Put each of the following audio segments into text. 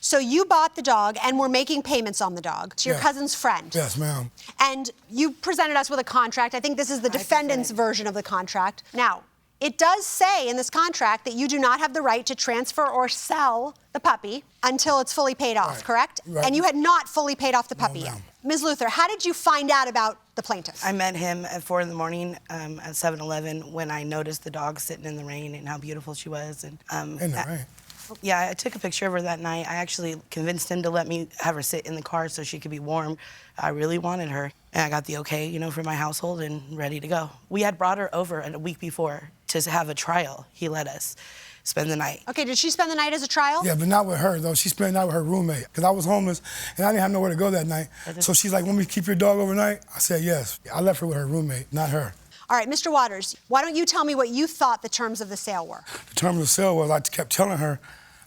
So you bought the dog and were making payments on the dog to your cousin's friend. Yes, ma'am. And you presented us with a contract. I think this is the defendant's version of the contract. Now, it does say in this contract that you do not have the right to transfer or sell the puppy until it's fully paid off, correct? Right. And you had not fully paid off the puppy yet. Ms. Luther, how did you find out about the plaintiff? I met him at 4 in the morning at 7-Eleven when I noticed the dog sitting in the rain and how beautiful she was. And In the rain? Yeah, I took a picture of her that night. I actually convinced him to let me have her sit in the car so she could be warm. I really wanted her. And I got the okay, you know, for my household and ready to go. We had brought her over a week before to have a trial. He let us spend the night. Okay, did she spend the night as a trial? Yeah, but not with her, though. She spent the night with her roommate. Because I was homeless, and I didn't have nowhere to go that night. So she's like, want me to keep your dog overnight? I said, yes. I left her with her roommate, not her. All right, Mr. Waters, why don't you tell me what you thought the terms of the sale were? The terms of the sale was I kept telling her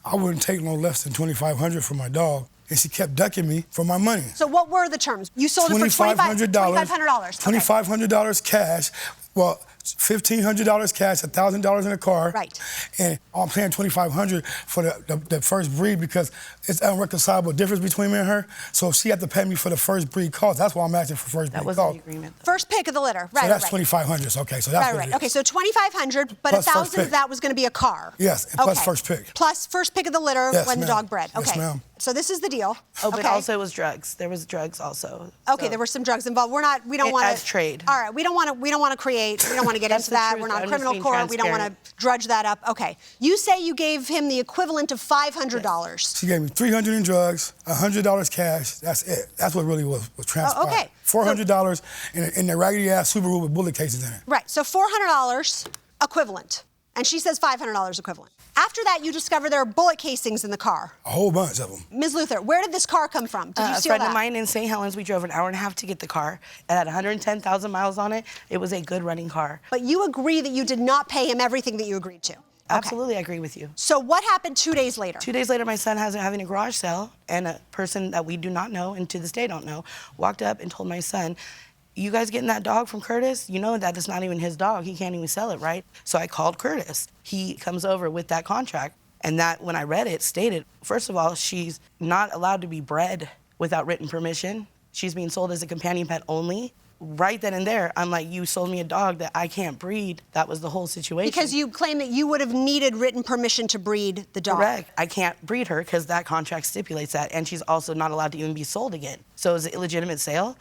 I wouldn't take no less than $2,500 for my dog, and she kept ducking me for my money. So what were the terms? You sold it for $2,500. $2,500 cash. Well, $1,500 cash, $1,000 in a car. Right. And I'm paying $2,500 for the first breed because it's an irreconcilable difference between me and her. So she had to pay me for the first breed cost. That's why I'm asking for first breed cost. That wasn't the agreement, though. First pick of the litter. Right, so that's $2,500. Okay, so that's what it is. Okay, so $2,500, but Plus $1,000 of that was going to be a car. Yes, and plus first pick. Plus first pick of the litter when the dog bred. Okay. Yes, ma'am. So this is the deal. Oh, but also it was drugs. There was drugs also. Okay, there were some drugs involved. We don't want to as trade. All right, we don't want to get into that. We're not a criminal court. We don't want to drudge that up. Okay. You say you gave him the equivalent of $500. Yes. She gave me $300 in drugs, $100 cash. That's it. That's what really was transpired. Okay. $400 in the raggedy ass Subaru with bullet cases in it. Right. So $400 equivalent. And she says $500 equivalent. After that, you discover there are bullet casings in the car. A whole bunch of them. Ms. Luther, where did this car come from? Did you steal a friend of mine in St. Helens, we drove an hour and a half to get the car. It had 110,000 miles on it. It was a good running car. But you agree that you did not pay him everything that you agreed to? Absolutely, I agree with you. So what happened 2 days later? 2 days later, my son has having a garage sale, and a person that we do not know, and to this day don't know, walked up and told my son, you guys getting that dog from Curtis? You know that it's not even his dog. He can't even sell it, right? So I called Curtis. He comes over with that contract. And that, when I read it, stated, first of all, she's not allowed to be bred without written permission. She's being sold as a companion pet only. Right then and there, I'm like, you sold me a dog that I can't breed. That was the whole situation. Because you claim that you would have needed written permission to breed the dog. Correct. I can't breed her because that contract stipulates that. And she's also not allowed to even be sold again. So it was an illegitimate sale.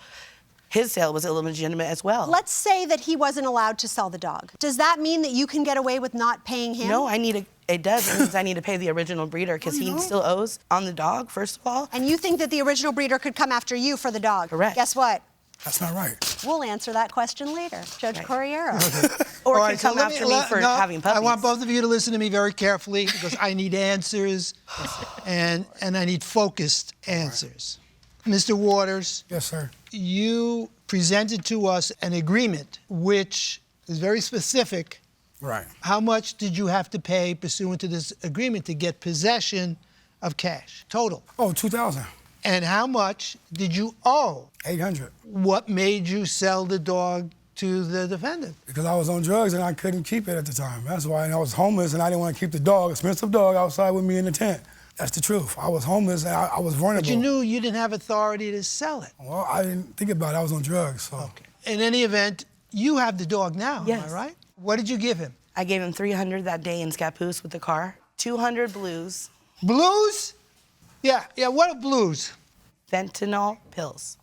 His sale was illegitimate as well. Let's say that he wasn't allowed to sell the dog. Does that mean that you can get away with not paying him? No, it does. It means I need to pay the original breeder because he still owes on the dog, first of all. And you think that the original breeder could come after you for the dog? Correct. Guess what? That's not right. We'll answer that question later. Judge Corriero. Or could come after me for having puppies. I want both of you to listen to me very carefully because I need answers and I need focused answers. Mr. Waters. Yes, sir. You presented to us an agreement which is very specific. Right. How much did you have to pay pursuant to this agreement to get possession of cash, total? Oh, $2,000. And how much did you owe? $800. What made you sell the dog to the defendant? Because I was on drugs and I couldn't keep it at the time. That's why. And I was homeless and I didn't want to keep the dog, expensive dog, outside with me in the tent. That's the truth. I was homeless and I was vulnerable. But you knew you didn't have authority to sell it. Well, I didn't think about it. I was on drugs, so. Okay. In any event, you have the dog now, yes. Am I right? What did you give him? I gave him $300 that day in Scappoose with the car. 200 blues. Blues? Yeah, what are blues? Fentanyl pills.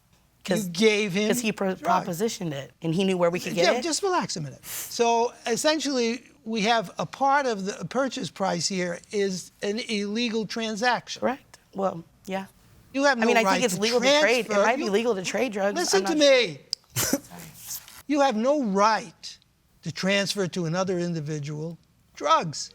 You gave him Because he propositioned it, and he knew where we could get it. Just relax a minute. So, essentially, we have a part of the purchase price here is an illegal transaction. Correct. Well, yeah. You have no I right think it's legal to trade. It might be legal to trade drugs. Listen to me. You have no right to transfer to another individual drugs.